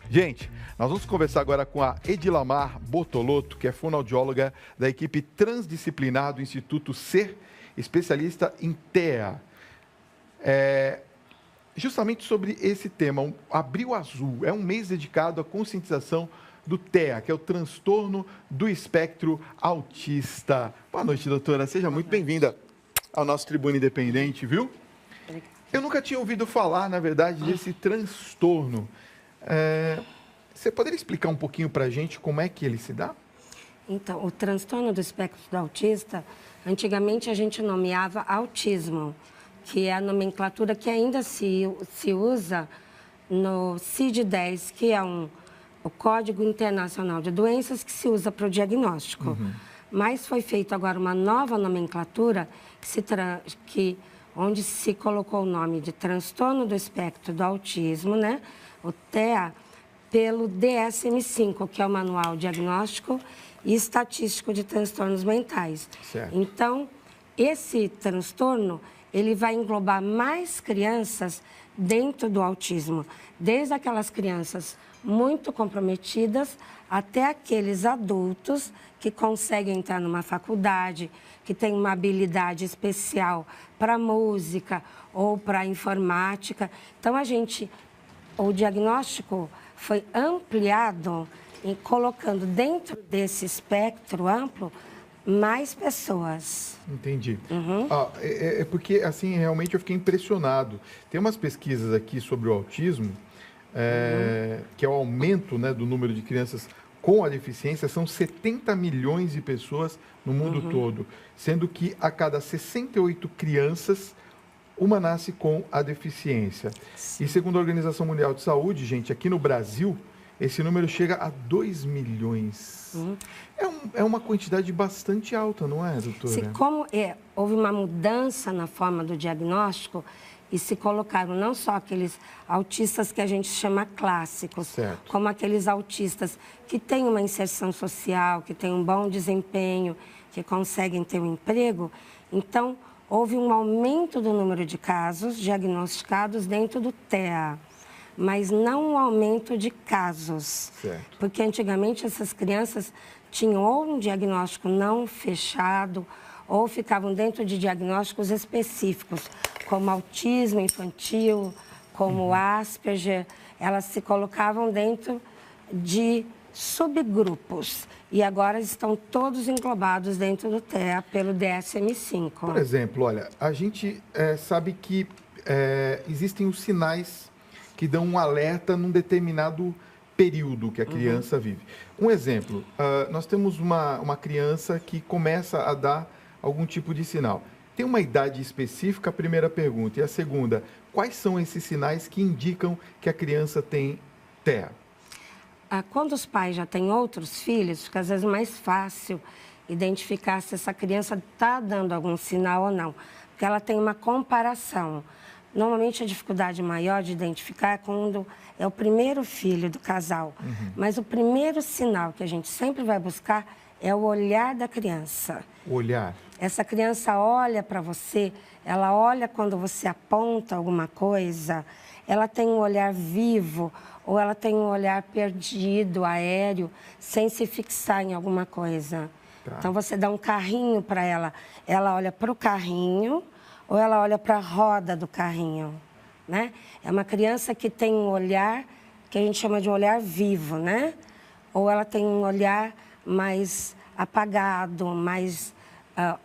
Gente, nós vamos conversar agora com a Edilamar Bortolotto, que é fonoaudióloga da equipe transdisciplinar do Instituto SER, especialista em TEA. Justamente sobre esse tema, Abril Azul é um mês dedicado à conscientização do TEA, que é o transtorno do espectro autista. Boa noite, doutora. Seja muito bem-vinda ao nosso Tribuna Independente, viu? Eu nunca tinha ouvido falar, na verdade, desse transtorno. Você poderia explicar um pouquinho para a gente como é que ele se dá? Então, o transtorno do espectro do autista, antigamente a gente nomeava autismo, que é a nomenclatura que ainda se usa no CID-10, que é o Código Internacional de Doenças que se usa para o diagnóstico. Mas foi feita agora uma nova nomenclatura onde se colocou o nome de transtorno do espectro do autismo, né? O TEA, pelo DSM-5, que é o Manual Diagnóstico e Estatístico de Transtornos Mentais. Certo. Então, esse transtorno, ele vai englobar mais crianças dentro do autismo, desde aquelas crianças muito comprometidas até aqueles adultos que conseguem entrar numa faculdade, que têm uma habilidade especial para música ou para informática. Então, o diagnóstico foi ampliado colocando dentro desse espectro amplo mais pessoas. Entendi. Porque, assim, realmente eu fiquei impressionado. Tem umas pesquisas aqui sobre o autismo, que é o aumento, né, do número de crianças com a deficiência. São 70 milhões de pessoas no mundo todo, sendo que a cada 68 crianças, uma nasce com a deficiência. Sim. E segundo a Organização Mundial de Saúde, gente, aqui no Brasil, esse número chega a 2 milhões. É uma quantidade bastante alta, não é, doutora? Sim, houve uma mudança na forma do diagnóstico e se colocaram não só aqueles autistas que a gente chama clássicos, certo, como aqueles autistas que têm uma inserção social, que têm um bom desempenho, que conseguem ter um emprego. Então, houve um aumento do número de casos diagnosticados dentro do TEA, mas não um aumento de casos. Certo. Porque antigamente essas crianças tinham ou um diagnóstico não fechado, ou ficavam dentro de diagnósticos específicos, como autismo infantil, como Asperger. Elas se colocavam dentro de subgrupos. E agora estão todos englobados dentro do TEA pelo DSM-5. Por exemplo, olha, a gente sabe que existem os sinais que dão um alerta num determinado período que a criança vive. Um exemplo, nós temos uma criança que começa a dar algum tipo de sinal. Tem uma idade específica, a primeira pergunta. E a segunda, quais são esses sinais que indicam que a criança tem TEA? Quando os pais já têm outros filhos, fica às vezes mais fácil identificar se essa criança está dando algum sinal ou não, porque ela tem uma comparação. Normalmente a dificuldade maior de identificar é quando é o primeiro filho do casal, mas o primeiro sinal que a gente sempre vai buscar é o olhar da criança. O olhar? Essa criança olha para você, ela olha quando você aponta alguma coisa, ela tem um olhar vivo ou ela tem um olhar perdido, aéreo, sem se fixar em alguma coisa. Tá. Então, você dá um carrinho para ela, ela olha para o carrinho ou ela olha para a roda do carrinho, né? É uma criança que tem um olhar que a gente chama de um olhar vivo, né? Ou ela tem um olhar mais apagado, mais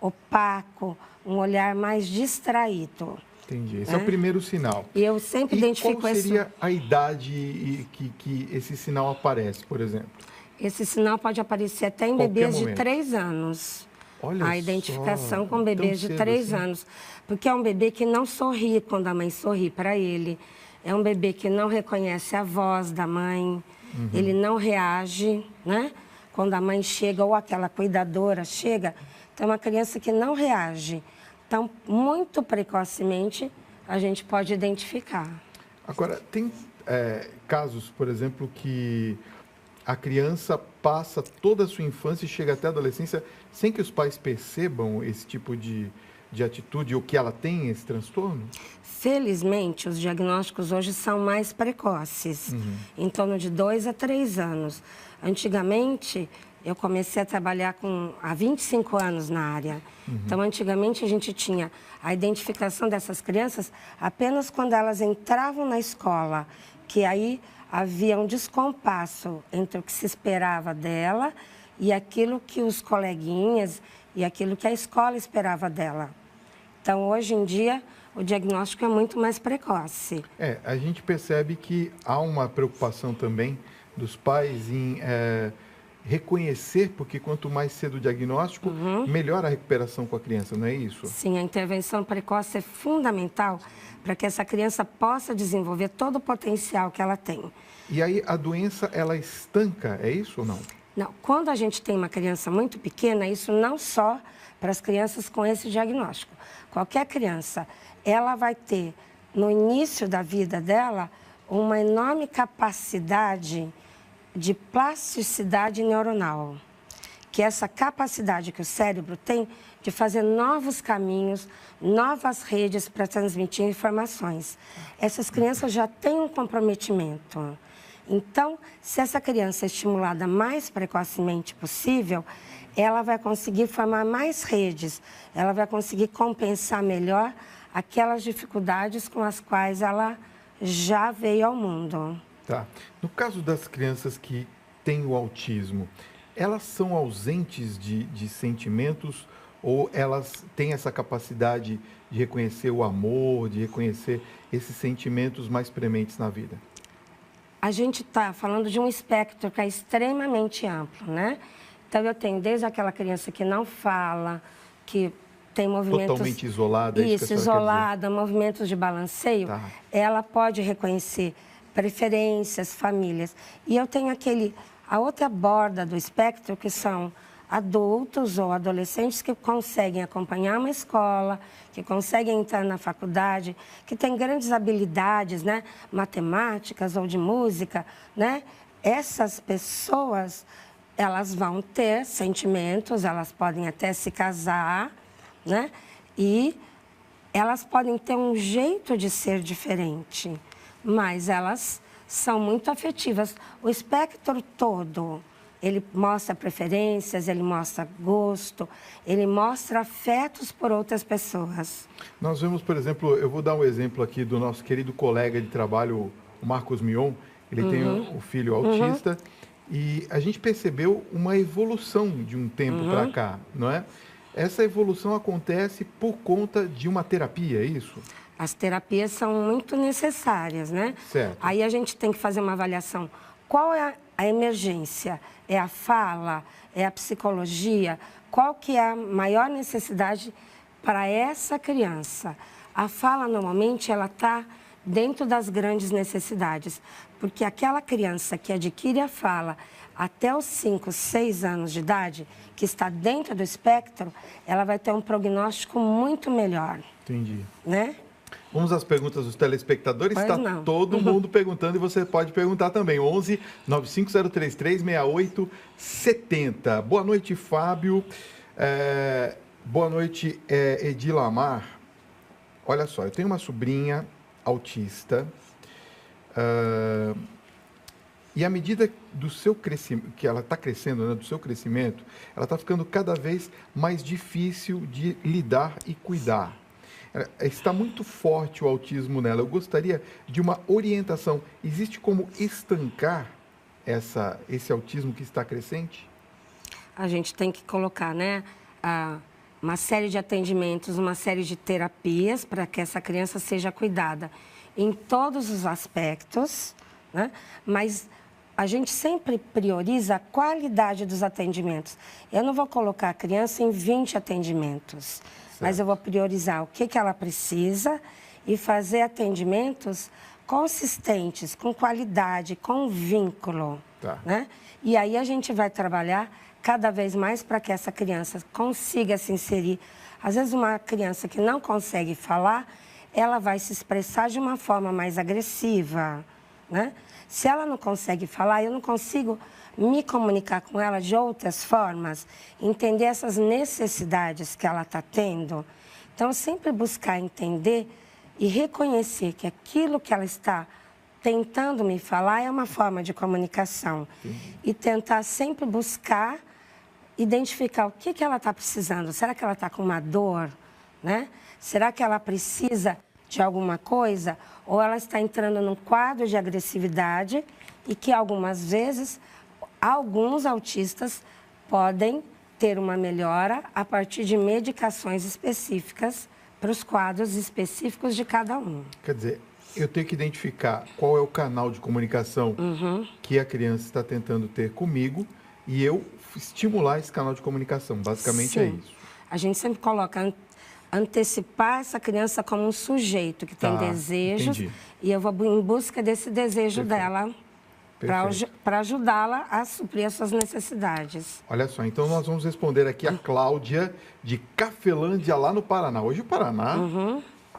opaco, um olhar mais distraído. Entendi. Esse é o primeiro sinal. E eu sempre identifico qual seria a idade que esse sinal aparece, por exemplo? Esse sinal pode aparecer até em bebês de 3 anos. Olha a identificação só, com bebês de 3 assim? anos. Porque é um bebê que não sorri quando a mãe sorri para ele. É um bebê que não reconhece a voz da mãe. Ele não reage, né? Quando a mãe chega ou aquela cuidadora chega. Então, é uma criança que não reage. Então, muito precocemente, a gente pode identificar. Agora, tem casos, por exemplo, que a criança passa toda a sua infância e chega até a adolescência sem que os pais percebam esse tipo de de atitude ou que ela tem esse transtorno? Felizmente, os diagnósticos hoje são mais precoces, em torno de 2 a 3 anos. Antigamente, eu comecei a trabalhar há 25 anos na área. Então, antigamente, a gente tinha a identificação dessas crianças apenas quando elas entravam na escola, que aí havia um descompasso entre o que se esperava dela e aquilo que os coleguinhas e aquilo que a escola esperava dela. Então, hoje em dia, o diagnóstico é muito mais precoce. A gente percebe que há uma preocupação também dos pais em reconhecer, porque quanto mais cedo o diagnóstico, melhor a recuperação com a criança, não é isso? Sim, a intervenção precoce é fundamental para que essa criança possa desenvolver todo o potencial que ela tem. E aí a doença, ela estanca, é isso ou não? Não, quando a gente tem uma criança muito pequena, isso não só para as crianças com esse diagnóstico. Qualquer criança, ela vai ter, no início da vida dela, uma enorme capacidade de plasticidade neuronal, que é essa capacidade que o cérebro tem de fazer novos caminhos, novas redes para transmitir informações. Essas crianças já têm um comprometimento. Então, se essa criança é estimulada mais precocemente possível, ela vai conseguir formar mais redes, ela vai conseguir compensar melhor aquelas dificuldades com as quais ela já veio ao mundo. Tá. No caso das crianças que têm o autismo, elas são ausentes de sentimentos ou elas têm essa capacidade de reconhecer o amor, de reconhecer esses sentimentos mais prementes na vida? A gente está falando de um espectro que é extremamente amplo, né? Então, eu tenho desde aquela criança que não fala, que tem movimentos... Totalmente isolada? Isso, isolada, movimentos de balanceio. Tá. Ela pode reconhecer preferências, famílias. E eu tenho a outra borda do espectro, que são adultos ou adolescentes que conseguem acompanhar uma escola, que conseguem entrar na faculdade, que têm grandes habilidades, né, matemáticas ou de música, né? Essas pessoas, elas vão ter sentimentos, elas podem até se casar, né? E elas podem ter um jeito de ser diferente, mas elas são muito afetivas. O espectro todo, ele mostra preferências, ele mostra gosto, ele mostra afetos por outras pessoas. Nós vemos, por exemplo, eu vou dar um exemplo aqui do nosso querido colega de trabalho, o Marcos Mion. Ele tem um filho autista e a gente percebeu uma evolução de um tempo para cá, não é? Essa evolução acontece por conta de uma terapia, é isso? As terapias são muito necessárias, né? Certo. Aí a gente tem que fazer uma avaliação. Qual é a emergência? É a fala? É a psicologia? Qual que é a maior necessidade para essa criança? A fala, normalmente, ela está dentro das grandes necessidades, porque aquela criança que adquire a fala até os 5, 6 anos de idade, que está dentro do espectro, ela vai ter um prognóstico muito melhor. Entendi. Né? Vamos às perguntas dos telespectadores. Pois Está não. todo mundo perguntando e você pode perguntar também. 11 95033 6870. Boa noite, Fábio. Boa noite, Edilamar. Olha só, eu tenho uma sobrinha autista. E à medida do seu crescimento, que ela está crescendo, né, do seu crescimento, ela está ficando cada vez mais difícil de lidar e cuidar. Está muito forte o autismo nela. Eu gostaria de uma orientação. Existe como estancar esse autismo que está crescente? A gente tem que colocar, né, uma série de atendimentos, uma série de terapias para que essa criança seja cuidada em todos os aspectos, né? Mas a gente sempre prioriza a qualidade dos atendimentos. Eu não vou colocar a criança em 20 atendimentos. Mas eu vou priorizar o que ela precisa e fazer atendimentos consistentes, com qualidade, com vínculo. Tá. Né? E aí a gente vai trabalhar cada vez mais para que essa criança consiga se inserir. Às vezes uma criança que não consegue falar, ela vai se expressar de uma forma mais agressiva. Né? Se ela não consegue falar, eu não consigo me comunicar com ela de outras formas, entender essas necessidades que ela está tendo. Então, sempre buscar entender e reconhecer que aquilo que ela está tentando me falar é uma forma de comunicação. E tentar sempre buscar identificar o que ela está precisando. Será que ela está com uma dor, né? Será que ela precisa de alguma coisa? Ou ela está entrando num quadro de agressividade e que algumas vezes alguns autistas podem ter uma melhora a partir de medicações específicas para os quadros específicos de cada um. Quer dizer, eu tenho que identificar qual é o canal de comunicação que a criança está tentando ter comigo e eu estimular esse canal de comunicação. Basicamente é isso. A gente sempre coloca antecipar essa criança como um sujeito que tem desejos. Entendi. E eu vou em busca desse desejo dela para ajudá-la a suprir as suas necessidades. Olha só, então nós vamos responder aqui a Cláudia de Cafelândia, lá no Paraná. Hoje o Paraná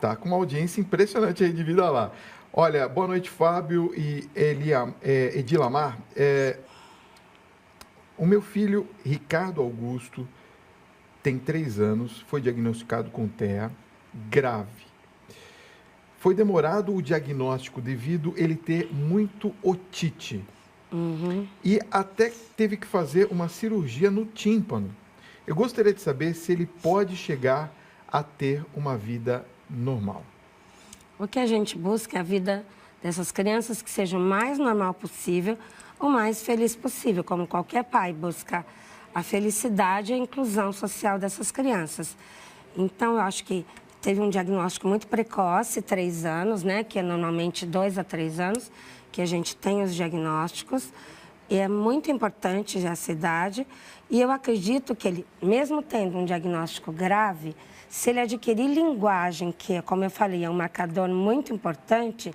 tá com uma audiência impressionante aí de vida lá. Olha, boa noite, Fábio e Edilamar. O meu filho, Ricardo Augusto, tem 3 anos, foi diagnosticado com TEA grave. Foi demorado o diagnóstico devido ele ter muito otite. E até teve que fazer uma cirurgia no tímpano. Eu gostaria de saber se ele pode chegar a ter uma vida normal. O que a gente busca é a vida dessas crianças que seja o mais normal possível, o mais feliz possível, como qualquer pai busca a felicidade e a inclusão social dessas crianças. Então, eu acho que teve um diagnóstico muito precoce, 3 anos, né? Que é normalmente 2 a 3 anos que a gente tem os diagnósticos. E é muito importante essa idade. E eu acredito que ele, mesmo tendo um diagnóstico grave, se ele adquirir linguagem, que, como eu falei, é um marcador muito importante,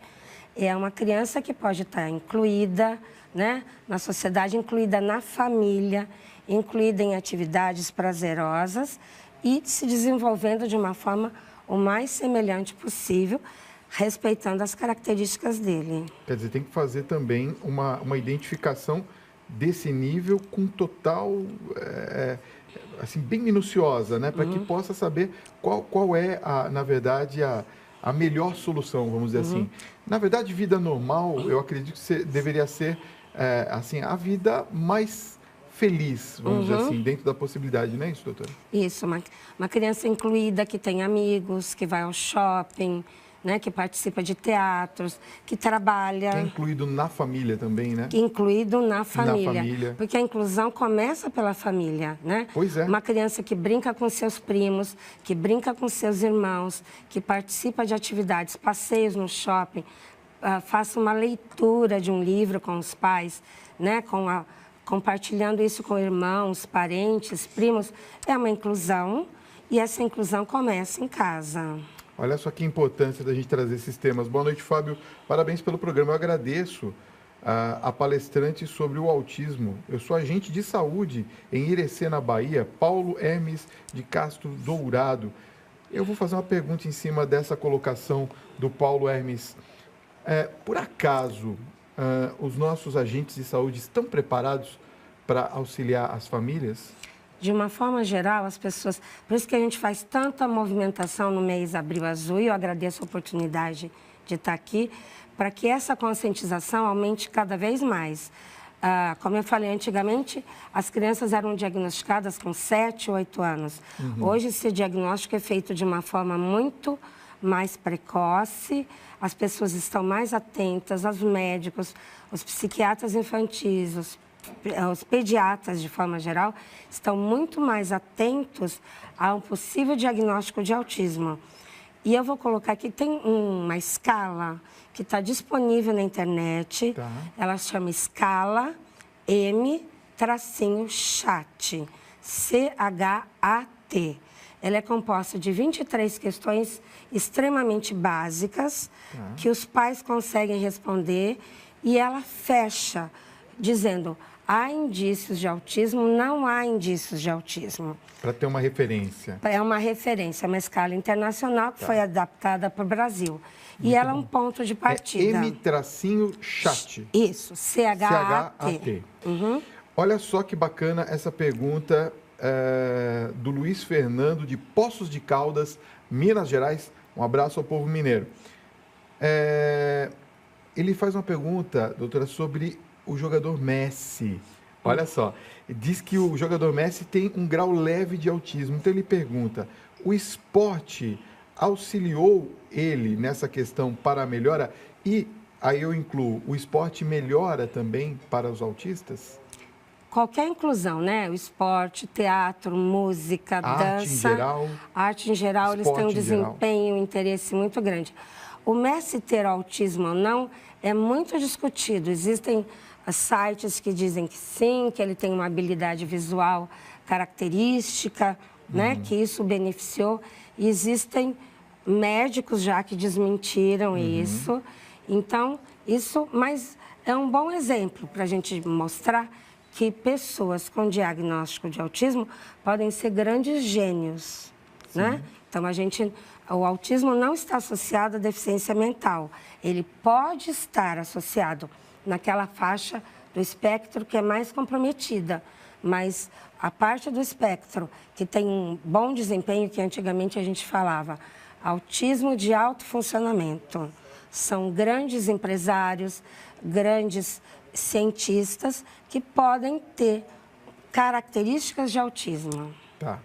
é uma criança que pode estar incluída, né, na sociedade, incluída na família, incluída em atividades prazerosas e se desenvolvendo de uma forma o mais semelhante possível, respeitando as características dele. Quer dizer, tem que fazer também uma identificação desse nível com total, assim, bem minuciosa, né? Para que possa saber qual é, na verdade, a melhor solução, vamos dizer assim. Na verdade, vida normal, eu acredito que deveria ser, assim, a vida mais feliz, vamos dizer assim, dentro da possibilidade, não é isso, doutora? Isso, uma criança incluída que tem amigos, que vai ao shopping, né, que participa de teatros, que trabalha... Que é incluído na família também, né? Incluído na família. Na família. Porque a inclusão começa pela família, né? Pois é. Uma criança que brinca com seus primos, que brinca com seus irmãos, que participa de atividades, passeios no shopping, faça uma leitura de um livro com os pais, né, compartilhando isso com irmãos, parentes, primos, é uma inclusão e essa inclusão começa em casa. Olha só que importância da gente trazer esses temas. Boa noite, Fábio. Parabéns pelo programa. Eu agradeço a palestrante sobre o autismo. Eu sou agente de saúde em Irecê, na Bahia, Paulo Hermes de Castro Dourado. Eu vou fazer uma pergunta em cima dessa colocação do Paulo Hermes. Por acaso, os nossos agentes de saúde estão preparados para auxiliar as famílias? De uma forma geral, as pessoas... Por isso que a gente faz tanta movimentação no mês Abril Azul, e eu agradeço a oportunidade de estar aqui, para que essa conscientização aumente cada vez mais. Como eu falei, antigamente, as crianças eram diagnosticadas com 7, 8 anos. Hoje, esse diagnóstico é feito de uma forma muito mais precoce, as pessoas estão mais atentas, os médicos, os psiquiatras infantis, os pediatras, de forma geral, estão muito mais atentos a um possível diagnóstico de autismo. E eu vou colocar aqui, tem uma escala que está disponível na internet, ela chama Escala M-Chat, C-H-A-T. Ela é composta de 23 questões extremamente básicas, que os pais conseguem responder, e ela fecha dizendo: há indícios de autismo, não há indícios de autismo. Para ter uma referência. É uma referência, uma escala internacional que foi adaptada para o Brasil. E ela é um ponto de partida. M-Chat. Isso, C-H-A-T. Olha só que bacana essa pergunta do Luiz Fernando, de Poços de Caldas, Minas Gerais. Um abraço ao povo mineiro. Ele faz uma pergunta, doutora, sobre o jogador Messi. Olha só, diz que o jogador Messi tem um grau leve de autismo. Então ele pergunta, o esporte auxiliou ele nessa questão para a melhora? E aí eu incluo, o esporte melhora também para os autistas? Qualquer inclusão, né? O esporte, teatro, música, dança. Arte em geral, eles têm um desempenho, um interesse muito grande. O Messi ter autismo ou não é muito discutido. Existem sites que dizem que sim, que ele tem uma habilidade visual característica, né? Que isso beneficiou. E existem médicos já que desmentiram isso. Então, mas é um bom exemplo para a gente mostrar que pessoas com diagnóstico de autismo podem ser grandes gênios, né? Então, o autismo não está associado à deficiência mental. Ele pode estar associado naquela faixa do espectro que é mais comprometida, mas a parte do espectro que tem um bom desempenho, que antigamente a gente falava, autismo de alto funcionamento, são grandes empresários, grandes cientistas que podem ter características de autismo. Tá.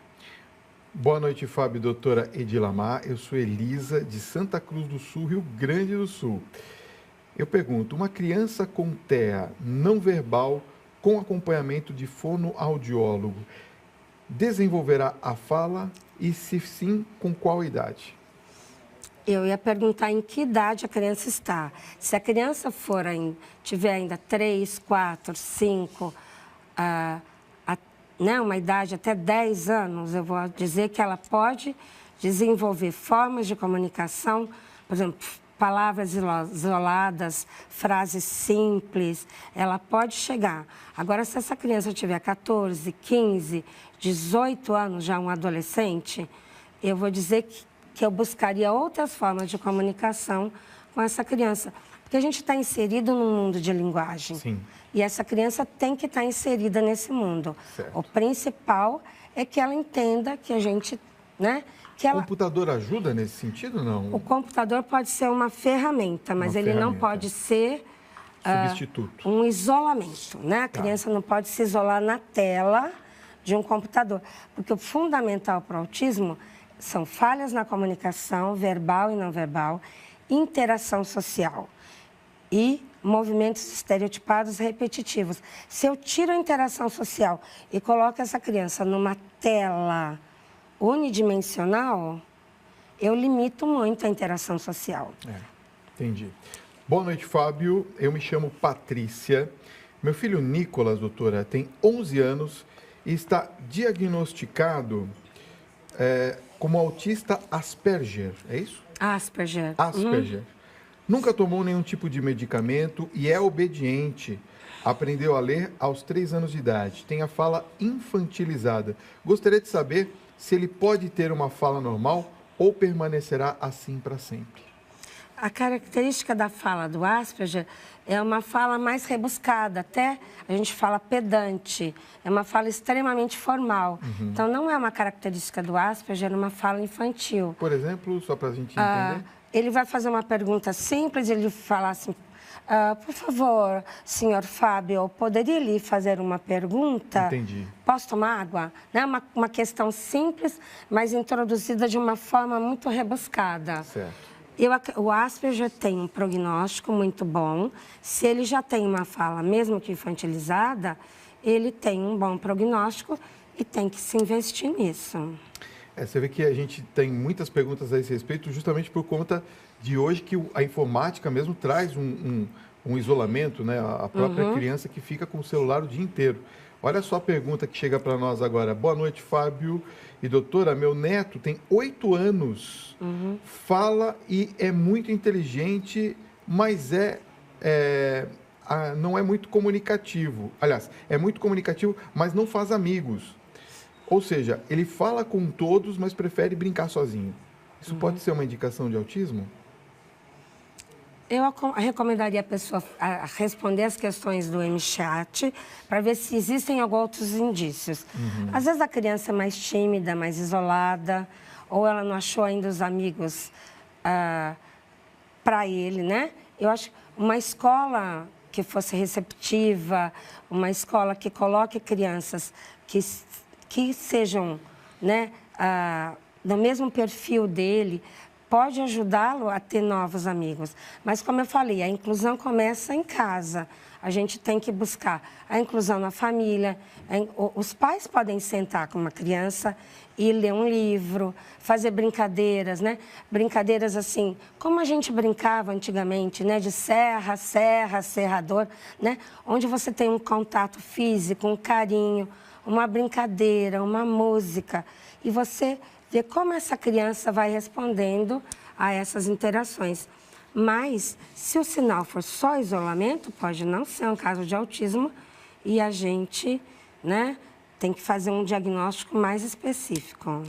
Boa noite, Fábio, doutora Edilamar. Eu sou Elisa, de Santa Cruz do Sul, Rio Grande do Sul. Eu pergunto, uma criança com TEA não verbal com acompanhamento de fonoaudiólogo desenvolverá a fala e, se sim, com qual idade? Eu ia perguntar em que idade a criança está. Se a criança tiver ainda 3, 4, 5, uma idade até 10 anos, eu vou dizer que ela pode desenvolver formas de comunicação, por exemplo, palavras isoladas, frases simples, ela pode chegar. Agora, se essa criança tiver 14, 15, 18 anos, já um adolescente, eu vou dizer que eu buscaria outras formas de comunicação com essa criança. Porque a gente está inserido num mundo de linguagem. Sim. E essa criança tem que estar inserida nesse mundo. Certo. O principal é que ela entenda que a gente, né? O computador ajuda nesse sentido, não? O computador pode ser uma ferramenta, mas ele não pode ser substituto. Um isolamento, né? A criança não pode se isolar na tela de um computador. Porque o fundamental para o autismo são falhas na comunicação, verbal e não verbal, interação social e movimentos estereotipados repetitivos. Se eu tiro a interação social e coloco essa criança numa tela unidimensional, eu limito muito a interação social. Entendi. Boa noite, Fábio. Eu me chamo Patrícia. Meu filho Nicolas, doutora, tem 11 anos e está diagnosticado como autista Asperger, é isso? Asperger. Asperger. Nunca tomou nenhum tipo de medicamento e é obediente. Aprendeu a ler aos 3 anos de idade. Tem a fala infantilizada. Gostaria de saber se ele pode ter uma fala normal ou permanecerá assim para sempre. A característica da fala do Asperger é uma fala mais rebuscada, até a gente fala pedante, é uma fala extremamente formal. Então, não é uma característica do Asperger, é uma fala infantil. Por exemplo, só para a gente entender? Ele vai fazer uma pergunta simples, ele fala assim, por favor, senhor Fábio, poderia lhe fazer uma pergunta? Entendi. Posso tomar água? Né? Uma questão simples, mas introduzida de uma forma muito rebuscada. Certo. O Asperger tem um prognóstico muito bom. Se ele já tem uma fala, mesmo que infantilizada, ele tem um bom prognóstico e tem que se investir nisso. Você vê que a gente tem muitas perguntas a esse respeito, justamente por conta de hoje que a informática mesmo traz um isolamento, né? A própria criança que fica com o celular o dia inteiro. Olha só a pergunta que chega para nós agora. Boa noite, Fábio e doutora. Meu neto tem 8 anos, fala e é muito inteligente, mas não é muito comunicativo. Aliás, é muito comunicativo, mas não faz amigos. Ou seja, ele fala com todos, mas prefere brincar sozinho. Isso pode ser uma indicação de autismo? Eu recomendaria a pessoa responder as questões do MChat para ver se existem alguns outros indícios. Às vezes a criança é mais tímida, mais isolada, ou ela não achou ainda os amigos para ele, né? Eu acho uma escola que fosse receptiva, uma escola que coloque crianças que sejam, né, do mesmo perfil dele, pode ajudá-lo a ter novos amigos. Mas, como eu falei, a inclusão começa em casa. A gente tem que buscar a inclusão na família. Os pais podem sentar com uma criança e ler um livro, fazer brincadeiras, né? Brincadeiras assim, como a gente brincava antigamente, né? De serra, serrador, né? Onde você tem um contato físico, um carinho, uma brincadeira, uma música. E você vê como essa criança vai respondendo a essas interações. Mas, se o sinal for só isolamento, pode não ser um caso de autismo e a gente, né, tem que fazer um diagnóstico mais específico.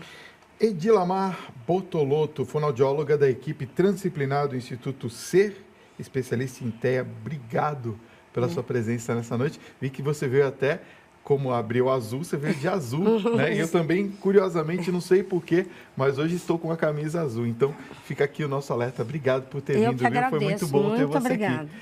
Edilamar Bortolotto, fonoaudióloga da equipe transdisciplinar do Instituto Ser, especialista em TEA, obrigado pela sua presença nessa noite. Vi que você veio até, como abriu azul, você veio de azul, né? E eu também, curiosamente, não sei porquê, mas hoje estou com a camisa azul. Então, fica aqui o nosso alerta. Obrigado por ter vindo, Eu que agradeço. Foi muito bom ter você obrigada. aqui.